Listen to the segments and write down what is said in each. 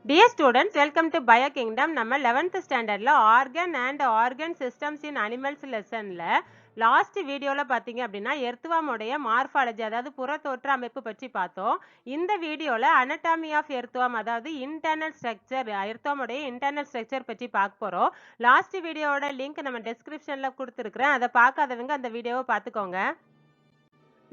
Dear students, welcome to Bio Kingdom. நம்ம 11th ஸ்டாண்டர்ட்ல organ and organ systems in animals லெசன்ல last வீடியோல பாத்தீங்க அப்படின்னா எர்த்வாமோடைய மார்பாலஜி அதாவது புற தோற்ற அமைப்பு பற்றி பார்த்தோம். இந்த வீடியோல அனட்டாமி ஆஃப் எர்த்வாம் அதாவது இன்டர்னல் ஸ்ட்ரக்சர் எர்த்வாமோடைய இன்டர்னல் ஸ்ட்ரக்சர் பற்றி பார்க்க போறோம். லாஸ்ட் வீடியோவோட லிங்க் நம்ம டெஸ்கிரிப்ஷன்ல கொடுத்துருக்கிறேன். அதை பார்க்காதவங்க அந்த வீடியோவை பார்த்துக்கோங்க.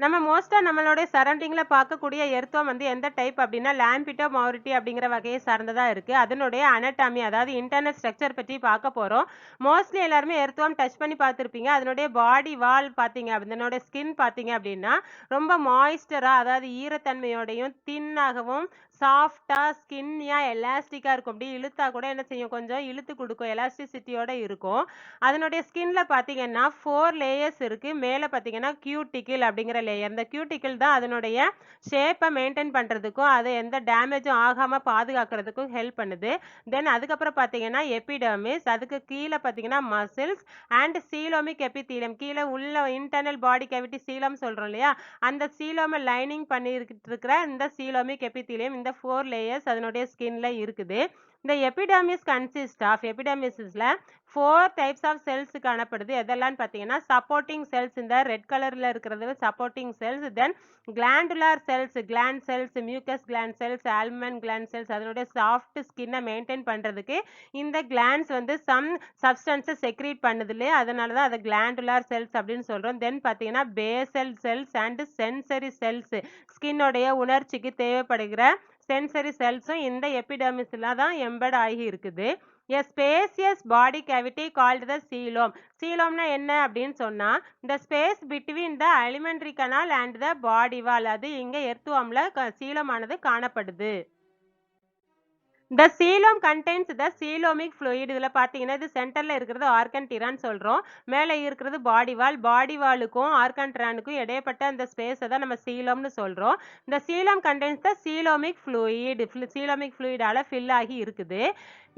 நம்ம மோஸ்டா நம்மளோட சரௌண்டிங்ல பார்க்கக்கூடிய எர்த்வாம் வந்து எந்த டைப் அப்படின்னா லாம்பிட்டோ மௌரிட்டி அப்படிங்கிற வகையை சார்ந்ததா இருக்கு. அதனுடைய அனட்டாமி அதாவது இன்டர்னல் ஸ்ட்ரக்சர் பற்றி பார்க்க போறோம். மோஸ்ட்லி எல்லாருமே எர்த்வாம் டச் பண்ணி பார்த்துருப்பீங்க. அதனுடைய பாடி வால் பார்த்தீங்க அதனோட ஸ்கின் பார்த்தீங்க அப்படின்னா ரொம்ப மாய்ஸ்டரா அதாவது ஈரத்தன்மையோடையும் தின்னாகவும் சாஃப்டா ஸ்கின்னியா எலாஸ்டிக்கா இருக்கும். அப்படி இழுத்தா கூட என்ன செய்யும், கொஞ்சம் இழுத்து கொடுக்கும், எலாஸ்டிசிட்டியோட இருக்கும். அதனுடைய ஸ்கின்ல பார்த்தீங்கன்னா 4 லேயர்ஸ் இருக்கு. மேலே பார்த்தீங்கன்னா கியூட்டிக்கிள் அப்படிங்கிற லேயர். இந்த கியூட்டிக்கிள் தான் அதனுடைய ஷேப்பை மெயின்டைன் பண்ணுறதுக்கும் அதை எந்த டேமேஜும் ஆகாமல் பாதுகாக்கிறதுக்கும் ஹெல்ப் பண்ணுது. தென் அதுக்கப்புறம் பார்த்தீங்கன்னா எபிடர்மிஸ், அதுக்கு கீழே பார்த்தீங்கன்னா மசில்ஸ் அண்ட் சீலோமிக் எபித்தீலியம், கீழே உள்ள இன்டர்னல் பாடி கேவிட்டி சீலம் சொல்கிறோம் இல்லையா, அந்த சீலோமை லைனிங் பண்ணிட்டு இருக்கிற இந்த சீலோமிக் எபித்தீலியம் இந்த 4 லேயர்ஸ் அதனுடைய ஸ்கின்ல இருக்குது. இந்த எபிடர்மிஸ் கன்சிஸ்ட் ஆஃப் எபிடர்மிஸ்ல 4 டைப்ஸ் ஆஃப் செல்ஸ் காணப்படுது. எதெல்லாம் பார்த்தீங்கன்னா சப்போர்ட்டிங் செல்ஸ், இந்த ரெட் கலர்ல இருக்கிறது supporting cells. Then glandular cells, gland cells, mucus gland cells, almond gland cells. அதனுடைய சாஃப்ட் ஸ்கின்னை மெயின்டைன் பண்றதுக்கு இந்த கிளாண்ட்ஸ் வந்து சம் சப்ஸ்டன்ஸை செக்ரீட் பண்ணுது இல்லையா, அதனால தான் அதை கிளாண்டுலார் செல்ஸ் அப்படின்னு சொல்றோம். தென் பார்த்தீங்கன்னா basal cells and sensory cells, ஸ்கின்னோடைய உணர்ச்சிக்கு தேவைப்படுகிற சென்சரி செல்ஸும் இந்த எபிடர்மிஸ்ல தான் எம்பெட் ஆகி இருக்குது. A spacious body cavity called the coelom. சீலோம்னா என்ன அப்படின்னு சொன்னா the space between the alimentary canal and the body wall, அது இங்க எர்த்வாம்ல சீலமானது காணப்படுது. The coelom contains the coelomic fluid. இதுல பாத்தீங்கன்னா இது சென்டர்ல இருக்கிறது ஆர்கன் டிரான் சொல்றோம், மேலே இருக்கிறது பாடி வால். பாடி வாலுக்கும் ஆர்கன் டிரானுக்கும் இடைப்பட்ட அந்த ஸ்பேஸை தான் நம்ம சீலம்னு சொல்றோம். இந்த coelom contains the coelomic fluid. coelomic fluidஆல ஃபில் ஆகி இருக்குது.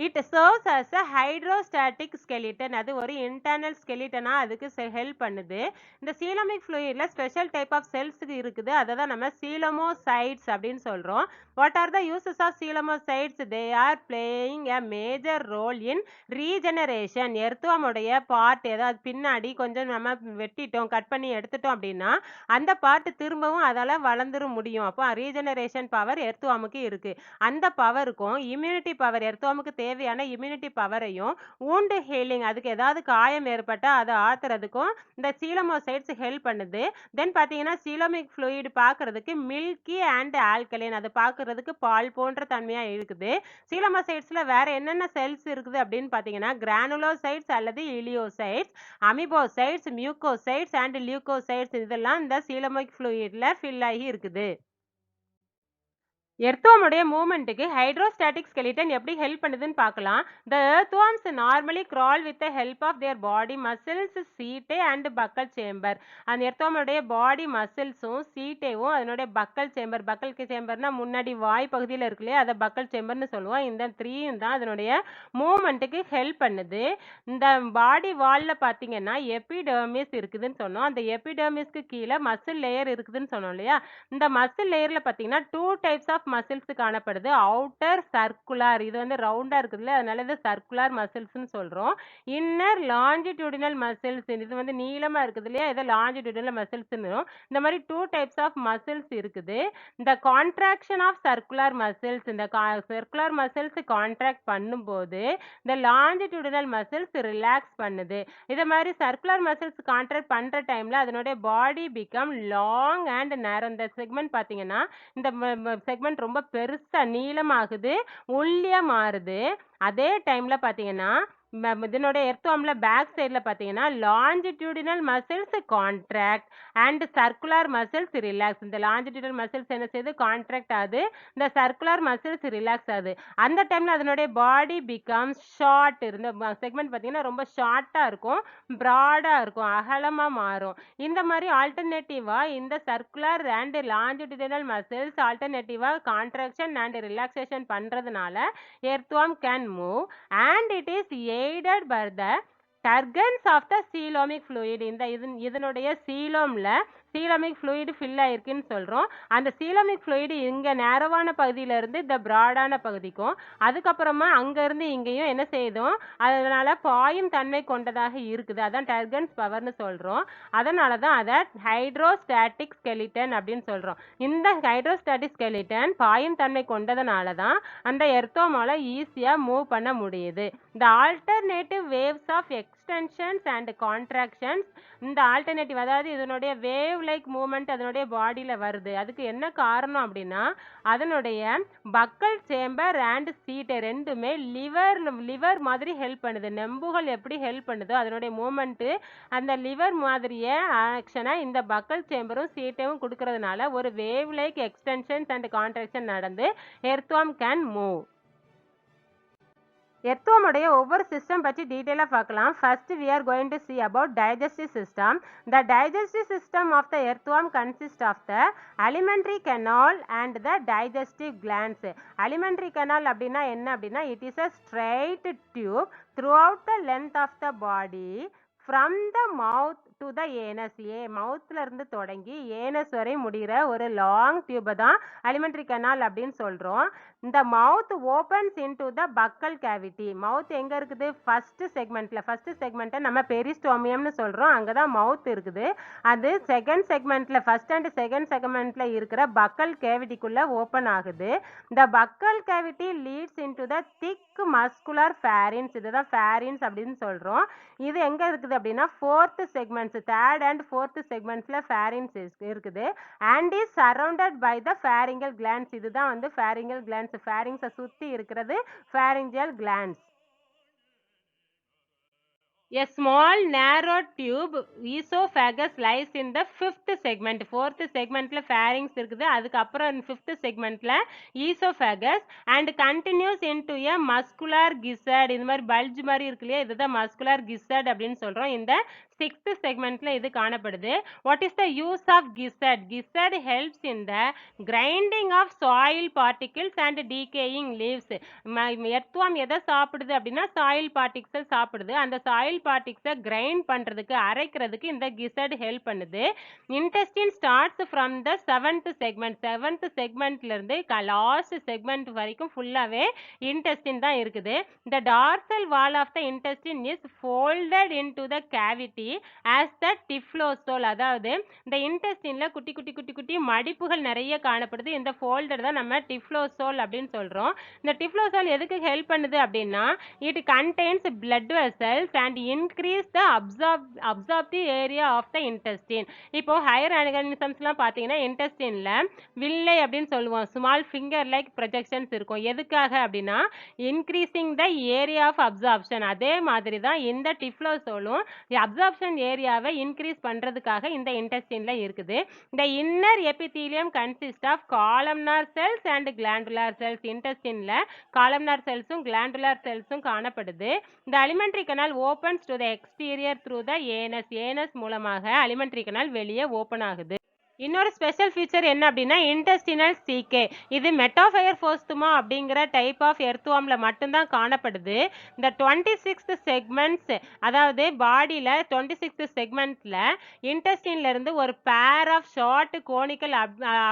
It serves as a hydrostatic skeleton. அது ஒரு இன்டர்னல் skeleton அதுக்கு ஹெல்ப் பண்ணுது. இந்த சீலமிக் ஃப்ளூயிட்ல ஸ்பெஷல் டைப் ஆஃப் செல்ஸ் இருக்குது, அதை தான் நம்ம சீலமோசைட்ஸ் அப்படின்னு சொல்றோம். What are the uses of coelomocytes? They are playing a major role in regeneration. எர்த்வாமுடைய பார்ட் ஏதாவது பின்னாடி கொஞ்சம் நம்ம வெட்டிட்டோம், கட் பண்ணி எடுத்துட்டோம் அப்படின்னா அந்த பார்ட் திரும்பவும் அதால வளர்ந்துட முடியும். அப்போ ரீஜெனரேஷன் பவர் எர்த்வாமுக்கு இருக்கு. அந்த பவருக்கும் இம்யூனிட்டி பவர், எர்த்வாமுக்கு தேவையான இம்யூனிட்டி பவரையும் wound ஹீலிங், அதுக்கு ஏதாவது காயம் ஏற்பட்டா அதை ஆத்துறதுக்கும் இந்த சீலமோசைட்ஸ் ஹெல்ப் பண்ணுது. தென் பார்த்தீங்கன்னா சீலோமிக் ஃப்ளூயிட் பார்க்கறதுக்கு மில்கி அண்ட் ஆல்கலைன், அது பார்க்கறதுக்கு பால் போன்ற தன்மையா இருக்குது. சீலமோசைட்ஸ்ல வேற என்னென்ன செல்ஸ் இருக்குது அப்படின்னு பார்த்தீங்கன்னா கிரானுலோசைட்ஸ் அல்லது இலியோசைட்ஸ், அமிபோசைட்ஸ், மியூக்கோசைட்ஸ் அண்ட் லியூக்கோசைட்ஸ், இதெல்லாம் இந்த சீலமிக் ஃப்ளூயிட்ல ஃபில் ஆகி இருக்குது. எர்த்வாமுடைய மூவ்மெண்ட்டுக்கு ஹைட்ரோஸ்டாட்டிக் skeleton எப்படி ஹெல்ப் பண்ணுதுன்னு பார்க்கலாம். The earthworms normally crawl with the help of their body muscles, setae and buccal chamber. அந்த எர்த்வாமுடைய பாடி மசில்ஸும் சீட்டேவும் அதனுடைய பக்கல் சேம்பர், பக்கல் சேம்பர்னா முன்னாடி வாய் பகுதியில் இருக்கு இல்லையா, அதை பக்கல் சேம்பர்னு சொல்லுவோம். இந்த 3யும் தான் அதனுடைய மூவ்மெண்ட்டுக்கு ஹெல்ப் பண்ணுது. இந்த பாடி வால்ல பார்த்தீங்கன்னா எபிடர்மிஸ் இருக்குதுன்னு சொன்னோம். அந்த எபிடர்மிஸ்க்கு கீழே மசில் லேயர் இருக்குதுன்னு சொன்னோம் இல்லையா. இந்த மசில் லேயர்ல பார்த்தீங்கன்னா 2 டைப்ஸ் ஆஃப் மசில்ஸ் காணப்படுது. அவுட்டர் சர்க்குலர், இது வந்து ரவுண்டா இருக்குதுல்ல, அதனால இது சர்க்குலர் மசில்ஸ்னு சொல்றோம். இன்னர் லாஞ்சிடியூடினல் மசில்ஸ், இது வந்து நீளமா இருக்குது இல்லையா, இதை லாஞ்சிடியூடினல் மசில்ஸ்னு. இந்த மாதிரி 2 டைப்ஸ் ஆஃப் மசில்ஸ் இருக்குது. இந்த கான்ட்ராக்ஷன் ஆஃப் சர்க்குலர் மசில்ஸ், இந்த சர்க்குலர் மசில்ஸ் கான்ட்ராக்ட் பண்ணும்போது இந்த லாஞ்சிடியூடினல் மசில்ஸ் ரிலாக்ஸ் பண்ணுது. இதே மாதிரி சர்க்குலர் மசில்ஸ் கான்ட்ராக்ட் பண்ற டைம்ல அதனுடைய பாடி பிகம் லாங் அண்ட் நேரோ. இந்த செக்மெண்ட் பார்த்தீங்கன்னா இந்த செக்மெண்ட் ரொம்ப பெருசா நீளமாகுது, ஒல்லியா மாறுது. அதே டைம்ல பார்த்தீங்கன்னா இதனுடைய எர்த்வாம்ல பேக் சைடில் பார்த்தீங்கன்னா longitudinal muscles contract and circular muscles relax. இந்த லாஞ்சிடியூடினல் மசில்ஸ் என்ன செய்யுது, கான்ட்ராக்ட் ஆகுது, இந்த சர்க்குலர் மசில்ஸ் ரிலாக்ஸ் ஆகுது. அந்த டைம்ல அதனுடைய பாடி பிகம்ஸ் ஷார்ட். இந்த செக்மெண்ட் பார்த்தீங்கன்னா ரொம்ப ஷார்ட்டாக இருக்கும், ப்ராடாக இருக்கும், அகலமாக மாறும். இந்த மாதிரி ஆல்டர்னேட்டிவா இந்த சர்க்குலர் அண்ட் லாஞ்சிடியூடினல் மசில்ஸ் ஆல்டர்னேட்டிவா கான்ட்ராக்ஷன் அண்ட் ரிலாக்ஸேஷன் பண்றதுனால earthworm can move and it is aided by the turgence of the coelomic fluid. இந்த இதனுடைய சீலோம்ல சீலமிக் ஃப்ளூயிட் ஃபில் ஆயிருக்குன்னு சொல்றோம். அந்த சீலமிக் ஃப்ளூயிட் இங்க நேரவான பகுதியில இருந்து இந்த பிராடான பகுதிக்கும், அதுக்கப்புறமா அங்க இருந்து இங்கேயும் என்ன செய்யுதும், அதனால பாயும் தன்மை கொண்டதாக இருக்குது. அதான் டர்கன்ஸ் பவர்னு சொல்றோம். அதனால தான் அதை ஹைட்ரோஸ்டாட்டிக் ஸ்கெலிட்டன் அப்படின்னு சொல்றோம். இந்த ஹைட்ரோஸ்டாட்டிக் ஸ்கெலிட்டன் பாயும் தன்மை கொண்டதுனால தான் அந்த எர்த்தோமால ஈஸியா மூவ் பண்ண முடியுது. The alternative waves of extensions and contractions, இந்த ஆல்டர்னேட்டிவ் அதாவது இதனுடைய வேவ் லைக் மூவ்மெண்ட் அதனுடைய பாடியில வருது. அதுக்கு என்ன காரணம் அப்படின்னா அதனுடைய பக்கல் சேம்பர் அண்ட் சீட் ரெண்டுமே லிவர் மாதிரி ஹெல்ப் பண்ணுது. நெம்புகள் எப்படி ஹெல்ப் பண்ணுதோ அதனுடைய மூவ்மெண்ட் அந்த லிவர் மாதிரியே ஆக்ஷனை இந்த பக்கல் சேம்பரும் சீட்டையும் கொடுக்கறதுனால ஒரு wave like extensions and contraction நடந்து எர்த்வார்ம் கேன் மூவ். எர்த்வார்முடைய ஒவ்வொரு சிஸ்டம் பற்றி டீட்டெயிலாக பார்க்கலாம். First we are going to see about digestive system. The digestive system of the earthworm consists of the alimentary canal and the digestive glands. Alimentary canal அப்படின்னா என்ன அப்படின்னா it is a straight tube throughout the length of the body from the mouth to the anus. மவுத்ல இருந்து தொடங்கி ஏனஸ் வரை முடிகிற ஒரு long டியூபை தான் அலிமெண்ட்ரி கனால் அப்படின்னு சொல்றோம். இந்த mouth opens into the buccal cavity. Mouth எங்க இருக்குது? ஃபர்ஸ்ட் செக்மெண்ட்ல. ஃபர்ஸ்ட் செக்மெண்ட்டை நம்ம பெரிஸ்டோமியம்னு சொல்றோம். அங்கதான் மவுத் இருக்குது. அது செகண்ட் செக்மெண்ட்ல ஃபர்ஸ்ட் அண்ட் செகண்ட் செக்மெண்ட்ல இருக்கிற பக்கல் கேவிட்டிக்குள்ள ஓபன் ஆகுது. இந்த buccal cavity leads into the thick muscular pharynx. இதுதான் ஃபேரின்ஸ் அப்படின்னு சொல்றோம். இது எங்க இருக்குது அப்படின்னா fourth segments, third and fourth செக்மெண்ட்ஸ்ல ஃபேரின்ஸ் இருக்குது. And is surrounded by the pharyngeal glands. இதுதான் வந்து ஃபேரிங்கல் கிளான்ஸ். ஃபேரிங்ஸை சுத்தி இருக்கிறது pharyngeal glands. A small narrow tube esophagus lies in the fifth segment. fourth segmentல pharynx இருக்குது. அதுக்கப்புறம் fifth segmentல esophagus and continues into a muscular gizzard. இது மாதிரி bulge மாதிரி இருக்கு இல்லையா, இதுதான் muscular gizzard அப்படின்னு சொல்றோம். இந்த sixth segmentல இது காணப்படுது. What is the use of gizzard? Gizzard helps in the grinding of soil particles and decaying leaves. Earthworm எதை சாப்பிடுது அப்படின்னா சாயில் பார்ட்டிகிள்ஸ் சாப்பிடுது. அந்த சாயில் பார்ட்டிகிள்ஸை கிரைண்ட் பண்றதுக்கு அரைக்கிறதுக்கு இந்த கிசட் ஹெல்ப் பண்ணுது. Intestine starts from the seventh segment. Seventh செக்மெண்ட்ல இருந்து லாஸ்ட் செக்மெண்ட் வரைக்கும் ஃபுல்லாவே இன்டெஸ்டின் தான் இருக்குது. The dorsal wall of the intestine is folded into the cavity as the டிஃப்ளோசோல். அதாவது இந்த இன்டெஸ்டின்ல குட்டி குட்டி குட்டி குட்டி மடிப்புகள் நிறைய காணப்படுது. இந்த ஃபோல்டர் தான் நம்ம டிஃப்ளோசோல் அப்படின்னு சொல்றோம். இந்த டிஃப்ளோசோல் எதுக்கு ஹெல்ப் பண்ணுது அப்படின்னா it contains blood vessels and increase the absorptive area of the intestine. இப்போ ஹையர் ஆர்கானிசம்ஸ்லாம் பார்த்தீங்கன்னா இன்டெஸ்டின்ல வில்லை அப்படின்னு சொல்லுவோம். ஸ்மால் ஃபிங்கர் லைக் ப்ரொஜெக்ஷன்ஸ் இருக்கும். எதுக்காக அப்படின்னா increasing the area of absorption. அதே மாதிரி தான் இந்த டிஃப்ளோசோலும் அப்சார்ப்ஷன் ஏரியாவை இன்க்ரீஸ் பண்றதுக்காக இந்த இன்டெஸ்டின்ல இருக்குது. இந்த inner epithelium consist of columnar cells and glandular cells. இன்டெஸ்டின்ல காலம்னார் செல்ஸும் கிளாண்டுலார் செல்ஸும் காணப்படுது. இந்த alimentary canal opens to the exterior through the anus. Anus மூலமாக அலிமெண்ட்ரி கனால் வெளியே ஓபன் ஆகுது. இன்னொரு ஸ்பெஷல் ஃபீச்சர் என்ன அப்படின்னா இன்டெஸ்டினல் சீகே. இது மெட்டாஃபயர்ஃபோஸ்துமா அப்படிங்கிற டைப் ஆஃப் எர்த்வார்ம்ல மட்டும்தான் காணப்படுது. இந்த 26th செக்மெண்ட்ஸ், அதாவது பாடியில 26th செக்மெண்ட்ல இன்டெஸ்டின்ல இருந்து ஒரு pair of short conical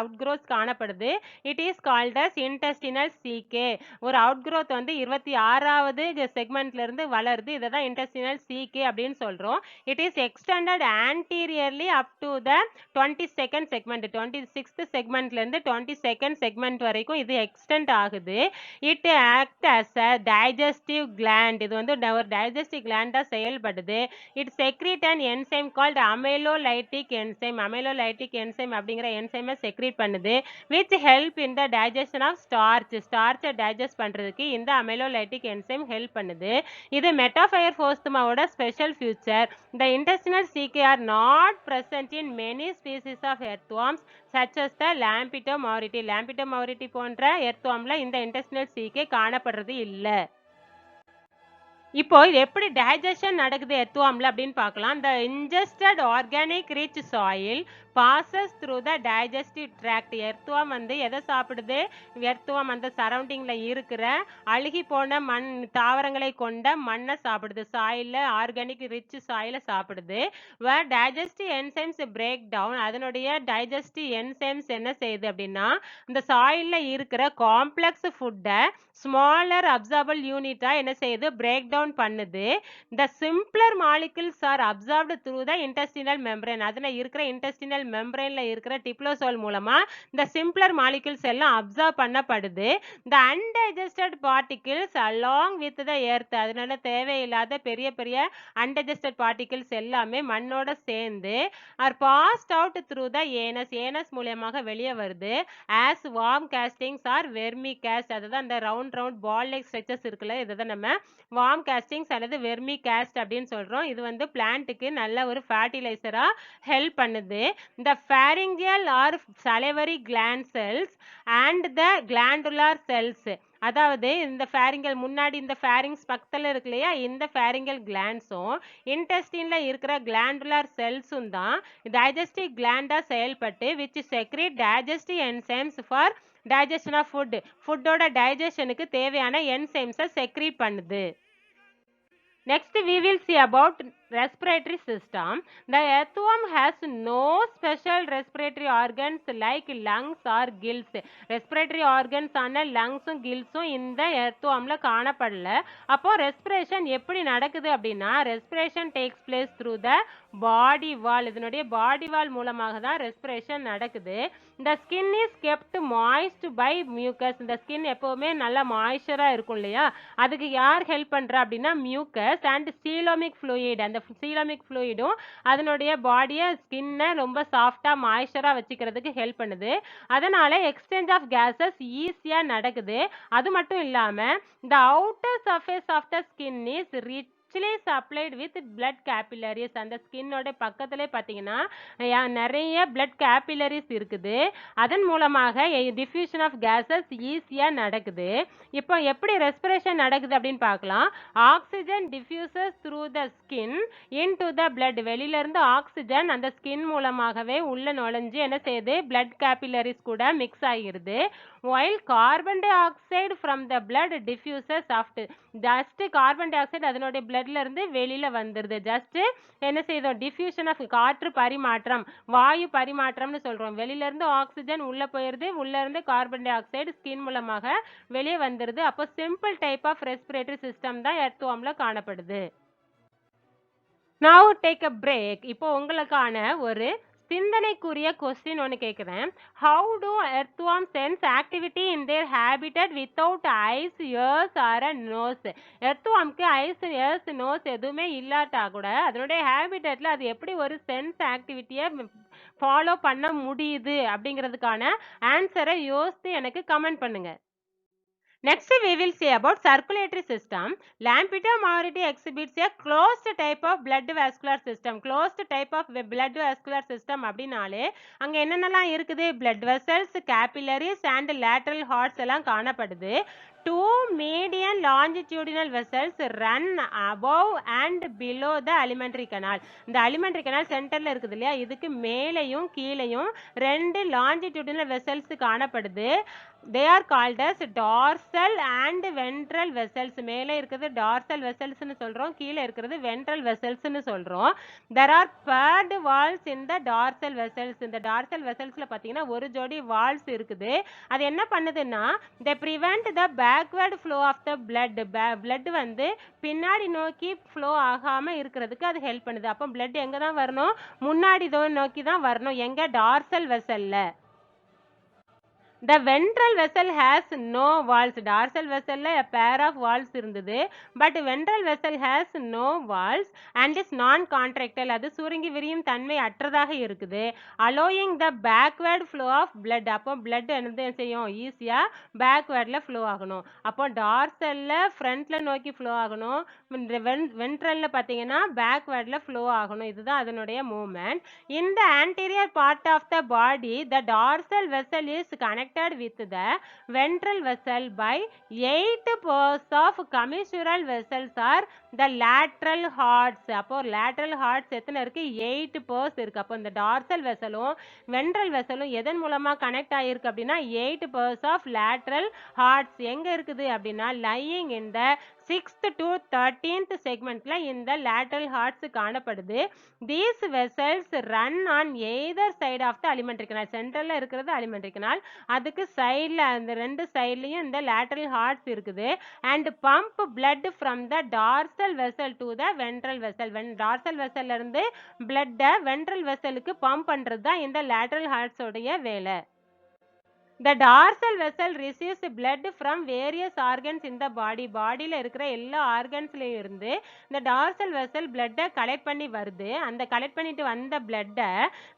outgrowths காணப்படுது. It is called as intestinal caeca. ஒரு அவுட்க்ரோத் வந்து 26வது செக்மெண்ட்ல இருந்து வளருது. இதை தான் இன்டெஸ்டினல் சீகே அப்படின்னு சொல்றோம். It is extended anteriorly up to the 22nd segment. 26th செக்மெண்ட்ல இருந்து 22nd செக்மெண்ட் வரைக்கும் இது எக்ஸ்டெண்ட் ஆகுது. It act as a digestive gland. இது வந்து ஒரு டைஜஸ்டிவ் கிளாண்டா செயல்படுது. It secrete an enzyme called amylolytic enzyme. Amylolytic enzyme அப்படிங்கிற என்சைமை செக்ரீட் பண்ணுது. Which help in the digestion of starch. ஸ்டார்ச்சை டைஜஸ்ட் பண்றதுக்கு இந்த அமைலோலைட்டிக் என்சைம் ஹெல்ப் பண்ணுது. இது மெட்டாஃபயர்ஃபோஸ்துமாவோட special feature. The intestinal cae are not present in many species of earthworms such as the Lampeter-Mauriti. Lampeter-Mauriti போன்ற எர்த்வார்ம்ல இந்த intestinal cae காணப்படுறது இல்லை. இப்போ எப்படி டைஜஷன் நடக்குது எர்த்வார்ம்ல அப்படின்னு பார்க்கலாம். The ingested organic rich soil passes through the digestive tract. Earthworm வந்து எதை சாப்பிடுது? எர்த்வார்ம் அந்த சரௌண்டிங்ல இருக்கிற அழுகி போன மண் தாவரங்களை கொண்ட மண்ணை சாப்பிடுது. சாயில்ல ஆர்கானிக் ரிச் சாயில சாப்பிடுது. வேர் டைஜஸ்டிவ் என்சைம்ஸ் பிரேக் டவுன். அதனுடைய டைஜஸ்டிவ் என்சைம்ஸ் என்ன செய்யுது அப்படின்னா இந்த சாயில்ல இருக்கிற காம்ப்ளெக்ஸ் ஃபுட்டை ஸ்மாலர் அப்சார்பல் யூனிட்டா என்ன செய்யுது? பிரேக் டவுன் பண்ணுது. The simpler molecules are absorbed through the intestinal membrane. அதுல இருக்கிற இன்டெஸ்டினல் மெம்பரேன்ல இருக்கிற டிப்ளோசோல் மூலமா இந்த சிம்பிளர் மாலிகுல்ஸ் எல்லாம் அப்சார்ப் பண்ணப்படுது. The undigested particles along with the earth. அதனால தேவையில்லாத பெரிய பெரிய அன்டைஜஸ்டட் பார்ட்டிகிள்ஸ் எல்லாமே மண்ணோட சேர்ந்து are passed out through the anus. Anus மூலமாக வெளியே வருது. As worm castings or vermicast. அதுதான் இந்த ரவுண்ட் பால் லைக் ஸ்ட்ரக்சர்ஸ் இருக்குல்ல, இதுதான் நம்ம வார்ம் காஸ்டிங்ஸ் அல்லது வெர்மி காஸ்ட் அப்படின்னு சொல்றோம். இது வந்து பிளான்ட்டுக்கு நல்ல ஒரு ஃபர்டிலைசரா ஹெல்ப் பண்ணுது. இந்த pharyngeal or salivary gland cells and the glandular cells. அதாவது இந்த ஃபேரிங்கல் முன்னாடி இந்த ஃபேரிங்ஸ் பக்கத்தில் இருக்கு இல்லையா, இந்த ஃபேரிங்கல் கிளாண்ட்ஸும் இன்டெஸ்டின்ல இருக்கிற கிளாண்டுலார் செல்ஸும் தான் டைஜஸ்டிவ் கிளாண்டா செயல்பட்டு which secrete digestive enzymes for digestion of food. ஃபுட்டோட டைஜஷனுக்கு தேவையான என்சைம்ஸை செக்ரீட் பண்ணுது. Next we will see about respiratory system. The earthworm has no special respiratory organs like lungs or gills. Respiratory organs ஆன லங்ஸும் கில்ஸும் இந்த earthwormல காணப்படல. அப்போ ரெஸ்பிரேஷன் எப்படி நடக்குது அப்படின்னா respiration takes place through the body wall. இதனுடைய பாடி வால் மூலமாக தான் ரெஸ்பிரேஷன் நடக்குது. The skin is kept moist by mucus. இந்த ஸ்கின் எப்பவுமே நல்லா மாய்ஸ்சரா இருக்கும் இல்லையா, அதுக்கு யார் ஹெல்ப் பண்றா அப்படின்னா மியூக்கஸ் அண்ட் சீலோமிக் ஃப்ளூயிட். அந்த சீலோமிக் ஃப்ளூயிடும் அதனுடைய பாடியை ஸ்கின்னை ரொம்ப சாஃப்டா மாய்ஸ்சரா வச்சுக்கிறதுக்கு ஹெல்ப் பண்ணுது. அதனால எக்ஸ்சேஞ்ச் ஆஃப் கேசஸ் ஈஸியா நடக்குது. அது மட்டும் இல்லாம the outer surface of the skin is richly supplied with blood capillaries. அந்த ஸ்கின்னோட பக்கத்திலே பார்த்தீங்கன்னா நிறைய blood capillaries இருக்குது. அதன் மூலமாக diffusion of gases ஈஸியா நடக்குது. இப்போ எப்படி ரெஸ்பிரேஷன் நடக்குது அப்படின்னு பார்க்கலாம். Oxygen diffuses through the skin into the blood. வெளியில இருந்து ஆக்சிஜன் அந்த ஸ்கின் மூலமாகவே உள்ள நுழைஞ்சு என்ன செய்யுது? blood capillaries கூட மிக்ஸ் ஆகிருது. while carbon dioxide from the blood diffuses after. Just carbon di oxide அதனுடைய பிளட்ல இருந்து வெளியில வந்துருது. ஜஸ்ட் என்ன செய்தோம்? டிஃப்யூஷன் ஆஃப் காற்று பரிமாற்றம், வாயு பரிமாற்றம்னு சொல்றோம். வெளியில இருந்து ஆக்சிஜன் உள்ள போயிருது, உள்ள இருந்து கார்பன் டை ஆக்சைடு ஸ்கின் மூலமாக வெளியே வந்துருது. அப்போ simple type of respiratory system தான் எர்த்வார்ம்ல காணப்படுது. Now take a break. இப்போ உங்களுக்கான ஒரு சிந்தனைக்குரிய கொஸ்டின் ஒன்று கேட்குறேன். How do earthworm sense activity in their habitat without eyes, ears or a nose? எர்த்வார்ம்க்கு ஐஸ், இயர்ஸ், நோஸ் எதுவுமே இல்லாட்டா கூட அதனுடைய ஹேபிட்டட்ல அது எப்படி ஒரு சென்ஸ் ஆக்டிவிட்டியை ஃபாலோ பண்ண முடியுது அப்படிங்கிறதுக்கான ஆன்சரை யோசித்து எனக்கு கமெண்ட் பண்ணுங்க. Next we will see about circulatory system. Lampeter morirti exhibits a closed type of blood vascular system. Closed type of blood vascular system அப்படினாலே அங்க என்னென்னலாம் இருக்குது? blood vessels, capillaries and lateral hearts எல்லாம் காணப்படுது. Two median longitudinal vessels run above and below the alimentary canal. இந்த alimentary canal சென்டர்ல இருக்குது இல்லையா, இதுக்கு மேலையும் கீழையும் ரெண்டு longitudinal vessels காணப்படுது. They are called as dorsal and ventral vessels. மேலே இருக்கிறது dorsal vessels னு சொல்றோம், கீழே இருக்கிறது ventral vessels னு சொல்றோம். There are paired walls in the dorsal vessels. இந்த dorsal vesselsல பார்த்தீங்கன்னா ஒரு ஜோடி walls இருக்குது. அது என்ன பண்ணுதுன்னா they prevent the backward flow of the blood. blood வந்து பின்னாடி நோக்கி flow ஆகாம இருக்கிறதுக்கு அது ஹெல்ப் பண்ணுது. அப்போ blood எங்க தான் வரணும்? முன்னாடி நோக்கி தான் வரணும். எங்க? dorsal vesselல. The ventral vessel has no walls. Dorsal vessel a pair of walls இருந்தது. But ventral vessel has no walls and is non-contractile. அது சுருங்கி விரியும் தன்மை அற்றதாக இருக்குது. Allowing the backward flow of blood. அப்போ blood என்ன செய்யும்? ஈஸியா பேக்வேர்ட்ல flow ஆகணும். அப்போ டார்சல்ல ஃப்ரண்ட்ல நோக்கி flow ஆகணும், வென்ட்ரல்ல பார்த்தீங்கன்னா பேக்வேர்ட்ல flow ஆகணும். இதுதான் அதனுடைய movement. In the anterior part of the body, the dorsal vessel is connected connected with the ventral vessel by 8 pairs of commissural vessels are the lateral hearts. அப்போ lateral hearts எத்தனை இருக்கு? 8 pairs இருக்கு. அப்போ இந்த dorsal vesselம் ventral vesselம் எதன் மூலமா connect ஆயிருக்கு அப்படின்னா 8 pairs of lateral hearts எங்க இருக்குது அப்படின்னா lying in the 6th to 13th segmentல இந்த lateral hearts காணப்படுது. These vessels run on either side of the alimentary canal. சென்ட்ரல்ல இருக்கிறது alimentary canal, அதுக்கு சைடுல அந்த ரெண்டு சைடுலயும் இந்த lateral hearts இருக்குது. and pump blood from the dorsal vessel to the ventral vessel. dorsal vesselல இருந்து blood ventral vesselக்கு பம்ப் பண்றது தான் இந்த lateral hearts உடைய வேலை. The dorsal vessel receives blood from various organs in the body. பாடியில இருக்கிற எல்லா ஆர்கன்ஸ்லயும் இருந்து இந்த dorsal vessel blood கலெக்ட் பண்ணி வருது. அந்த கலெக்ட் பண்ணிட்டு வந்த blood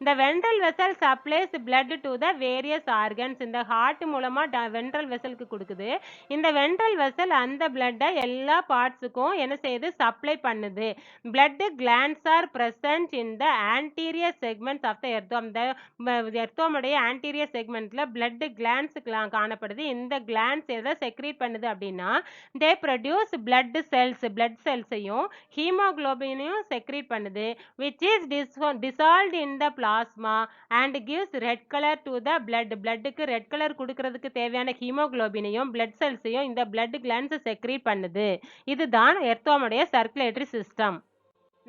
the ventral vessel supplies blood to the various organs. இந்த ஹார்ட் மூலமா ventral vesselக்கு கொடுக்குது. இந்த ventral vessel அந்த blood எல்லா பார்ட்ஸுக்கும் என்ன செய்யுது? சப்ளை பண்ணுது. blood glands are present in the anterior segments of the earthworm. the earthworm உடைய anterior segmentல blood glands காணப்படுது. இந்த glands எதை செக்ரீட் பண்ணுது அப்படின்னா they produce blood cells-ஐயும் ஹீமோகுளோபினையும் செக்ரீட் பண்ணுது, which is dissolved in the plasma and gives red color to the blood. bloodக்கு red colour கொடுக்கிறதுக்கு தேவையான ஹீமோகுளோபினையும் blood cells-ஐயும் இந்த blood glands செக்ரீட் பண்ணுது. இதுதான் earthworm உடைய circulatory system.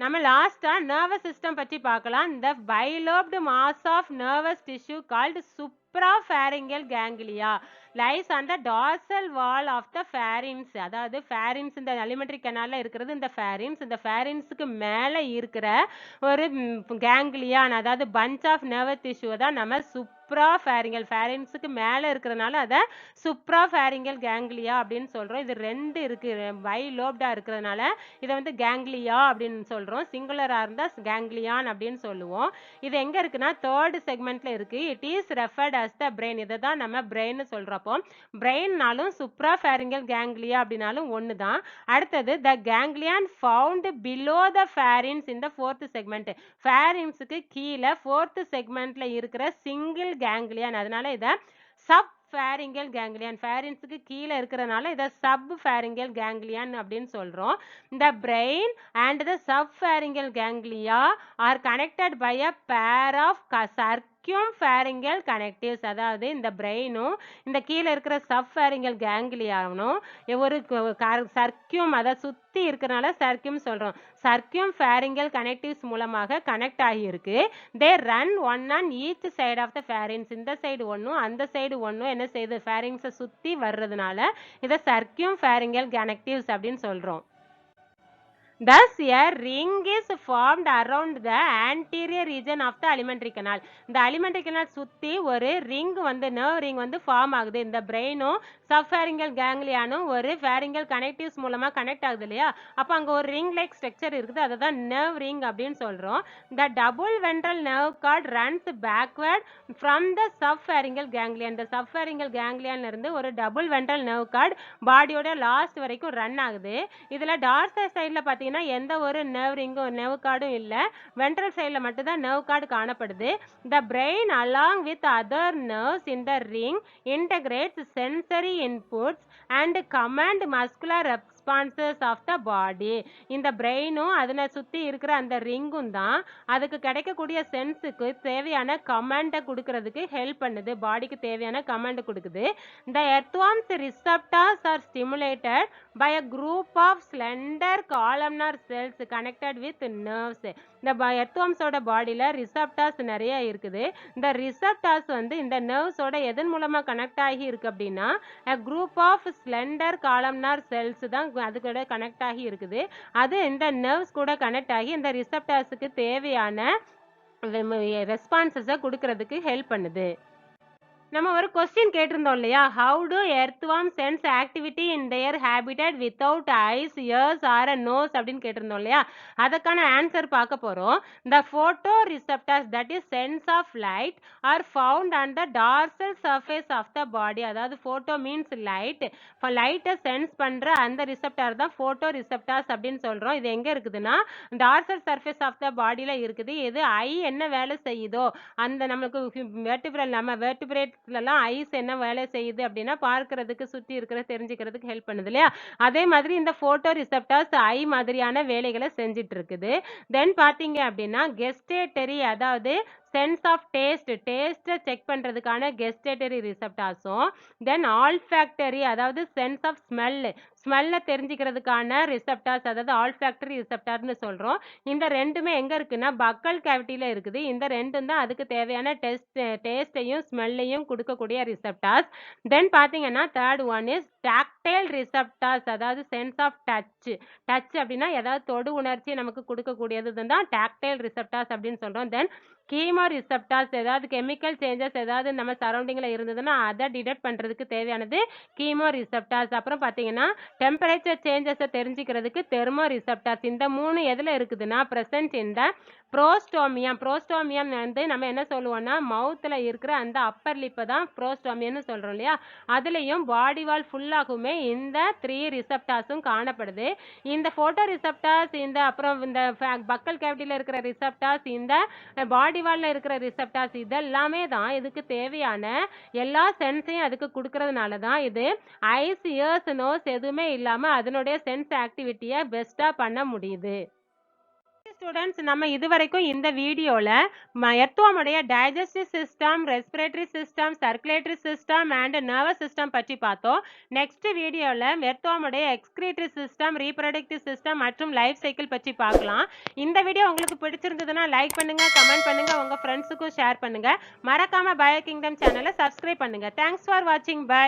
நம்ம லாஸ்டா நர்வஸ் சிஸ்டம் பற்றி பார்க்கலாம். இந்த bilobed mass of nervous tissue called suprapharyngeal ganglia lies on the dorsal wall of the pharynx. அதாவது pharynx இந்த alimentary canalல இருக்கிறது இந்த pharynx. இந்த pharynxக்கு மேல இருக்கிற ஒரு ganglion, அதாவது bunch of nervous tissue தான் நம்ம suprapharyngeal. pharynxக்கு மேல இருக்கிறதுனால அதை suprapharyngeal ganglia அப்படின்னு சொல்றோம். இது ரெண்டு இருக்கு, bilobed இருக்கிறதுனால இதை வந்து ganglia அப்படின்னு சொல்றோம். சிங்குலரா இருந்தா ganglion அப்படின்னு சொல்லுவோம். இது எங்க இருக்குன்னா தேர்ட் செக்மெண்ட்ல இருக்கு. It is referred as the brain. இதை தான் நம்ம பிரெயின் சொல்றப்போ பிரெயின்னாலும் suprapharyngeal ganglia அப்படின்னாலும் ஒன்று தான். அடுத்தது the ganglion found below the pharynx in the fourth segment. pharynxக்கு கீழே fourth segmentல இருக்கிற சிங்கிள் ganglion, அதனால இதை subpharyngeal ganglion. pharynxக்கு கீழே இருக்கிறதுனால இதை subpharyngeal ganglion அப்படின்னு சொல்றோம். The brain and the subpharyngeal ganglia are connected by a pair of circumpharyngeal connectives. அதாவது இந்த பிரெயினும் இந்த கீழே இருக்கிற subpharyngeal gangliaவும் ஒரு சர்க்கியூம், அதை சுத்தி இருக்கிறனால சர்க்கியூம் சொல்றோம். circumpharyngeal connectives மூலமாக கனெக்ட் ஆகியிருக்கு. they run one on each side of the pharynx. இந்த சைடு ஒன்னும் அந்த சைடு ஒன்னும் என்ன செய்யுது? pharynx சுத்தி வர்றதுனால இதை circumpharyngeal connectives அப்படின்னு சொல்றோம். Thus, a ring is formed around the anterior region of the alimentary canal. இந்த alimentary canal சுத்தி ஒரு ring வந்து nerve ring வந்து ஃபார்ம் ஆகுது. இந்த பிரெயினும் subpharyngeal ganglion ஒரு pharyngeal connectives மூலமா கனெக்ட் ஆகுது இல்லையா? அப்ப அங்க ஒரு ring like structure இருக்குது, அதுதான் nerve ring அப்படின்னு சொல்றோம். The double ventral nerve cord runs backward from the subpharyngeal ganglion. இந்த subpharyngeal ganglion இருந்து ஒரு double ventral nerve cord பாடியோட லாஸ்ட் வரைக்கும் ரன் ஆகுது. இதுல dorsal சைடுல பாத்தீங்கன்னா எந்த ஒரு nerve ring nerve cordம் இல்ல, ventral சைடுல மட்டும் தான் nerve cord காணப்படுது. The brain along with other nerves in the ring integrates sensory inputs and command muscular responses of the body. இந்த பிரெயினும் அதனை சுத்தி இருக்கிற அந்த ரிங்கும் தான் அதுக்கு கிடைக்கக்கூடிய சென்ஸுக்கு தேவையான கமாண்டை கொடுக்கறதுக்கு ஹெல்ப் பண்ணுது, பாடிக்கு தேவையான கமாண்ட் கொடுக்குது. The earthworm's receptors are stimulated by a group of slender columnar cells connected with nerves. இந்த எர்த்வார்ம்ஸோட பாடியில ரிசப்டார்ஸ் நிறைய இருக்குது. இந்த ரிசப்டார்ஸ் வந்து இந்த நர்வ்ஸோட எதன் மூலமா கனெக்ட் ஆகி இருக்கு அப்படின்னா a group of slender columnar cells தான் அது கூட கனெக்ட் ஆகி இருக்குது. அது இந்த நர்வ்ஸ் கூட கனெக்ட் ஆகி இந்த ரிசப்டார்ஸுக்கு தேவையான ரெஸ்பான்சஸை கொடுக்கறதுக்கு ஹெல்ப் பண்ணுது. நம்ம ஒரு கொஸ்டின் கேட்டிருந்தோம் இல்லையா, how do earthworm sense activity in their habitat without eyes ears or a nose அப்படின்னு கேட்டிருந்தோம் இல்லையா, அதுக்கான ஆன்சர் பார்க்க போறோம். The photoreceptors that is sense of light are found on the dorsal surface of the body. அதாவது photo means light, லைட்டை sense பண்ற அந்த ரிசெப்டார் தான் போட்டோ ரிசெப்டார்ஸ் அப்படின்னு சொல்றோம். இது எங்க இருக்குதுன்னா டார்சல் சர்ஃபேஸ் ஆஃப் த பாடியில இருக்குது. இது ஐ என்ன வேலை செய்யுதோ அந்த நம்மளுக்கு வெர்டிபிரல் நம்ம வெர்டிபிரேட் சிஸ்டம்ஸ்லலாம் ஐஸ் என்ன வேலை செய்யுது அப்படின்னா பார்க்கறதுக்கு, சுத்தி இருக்கிறத தெரிஞ்சுக்கிறதுக்கு ஹெல்ப் பண்ணுது இல்லையா? அதே மாதிரி இந்த ஃபோட்டோ ரிசெப்டார்ஸ் ஐ மாதிரியான வேலைகள செஞ்சுட்டு இருக்குது. தென் பார்த்தீங்க அப்படின்னா, கெஸ்டேட்டரி அதாவது சென்ஸ் ஆஃப் டேஸ்ட்ட செக் பண்றதுக்கான கெஸ்டேட்டரி ரிசெப்டார்ஸும், தென் ஆல்ஃபாக்டரி அதாவது சென்ஸ் ஆஃப் ஸ்மெல்ல தெரிஞ்சுக்கிறதுக்கான ரிசெப்டார்ஸ் அதாவது ஆல்ஃபாக்டரி ரிசெப்டார்ன்னு சொல்றோம். இந்த 2மே எங்க இருக்குன்னா, பக்கல் கேவிட்டில இருக்குது. இந்த 2ம் தான் அதுக்கு தேவையான டேஸ்ட்டையும், ஸ்மெல்லையும் குடுக்கக்கூடிய ரிசெப்டார்ஸ். தென் பார்த்தீங்கன்னா, 3rd one is tactile receptors அதாவது சென்ஸ் ஆஃப் டச் அப்படின்னா ஏதாவது தொடு உணர்ச்சியை நமக்கு குடுக்கக்கூடியது தான் டாக்டைல் ரிசெப்டார்ஸ் அப்படின்னு சொல்றோம். தென் கீமோ ரிசெப்டார்ஸ் ஏதாவது கெமிக்கல் சேஞ்சஸ் ஏதாவது நம்ம சரௌண்டிங்ல இருந்ததுன்னா அதை டிடெக்ட் பண்றதுக்கு தேவையானது கீமோ ரிசெப்டார்ஸ். அப்புறம் பார்த்தீங்கன்னா, டெம்பரேச்சர் சேஞ்சஸை தெரிஞ்சுக்கிறதுக்கு தெர்மோ ரிசெப்டார்ஸ். இந்த 3 எதுல இருக்குதுன்னா பிரசன்ட் இந்த புரோஸ்டோமியம் வந்து நம்ம என்ன சொல்லுவோம்னா மவுத்தில் இருக்கிற அந்த அப்பர் லிப்பை தான் புரோஸ்டோமியம்னு சொல்கிறோம் இல்லையா? அதுலேயும் பாடி வால் ஃபுல்லாகவுமே இந்த 3 ரிசெப்டார்ஸும் காணப்படுது. இந்த ஃபோட்டோ ரிசெப்டார்ஸ் இந்த அப்புறம் இந்த பக்கல் கேவிட்டியில் இருக்கிற ரிசெப்டார்ஸ் இந்த பாடி வாலில் இருக்கிற ரிசெப்டார்ஸ் இதெல்லாமே தான் இதுக்கு தேவையான எல்லா சென்ஸையும் அதுக்கு கொடுக்கறதுனால தான் இது ஐஸ், இயர்ஸ், நோஸ் எதுவுமே இல்லாமல் அதனுடைய சென்ஸ் ஆக்டிவிட்டியை பெஸ்ட்டாக பண்ண முடியுது. ஸ்டூடெண்ட்ஸ், நம்ம இதுவரைக்கும் இந்த வீடியோல எர்த்வார்முடைய digestive system, respiratory system, circulatory system and nervous system பற்றி பார்த்தோம். நெக்ஸ்ட் வீடியோல எர்த்வார்முடைய எக்ஸ்கிரீட்டரி சிஸ்டம், ரீப்ரொடக்டிவ் சிஸ்டம் மற்றும் லைஃப் சைக்கிள் பற்றி பார்க்கலாம். இந்த வீடியோ உங்களுக்கு பிடிச்சிருந்ததுன்னா லைக் பண்ணுங்க, கமெண்ட் பண்ணுங்க, உங்க ஃப்ரெண்ட்ஸுக்கும் ஷேர் பண்ணுங்க. மறக்காம பயோ கிங்டம் சேனலை சப்ஸ்கிரைப் பண்ணுங்க. தேங்க்ஸ் ஃபார் வாட்சிங். பை.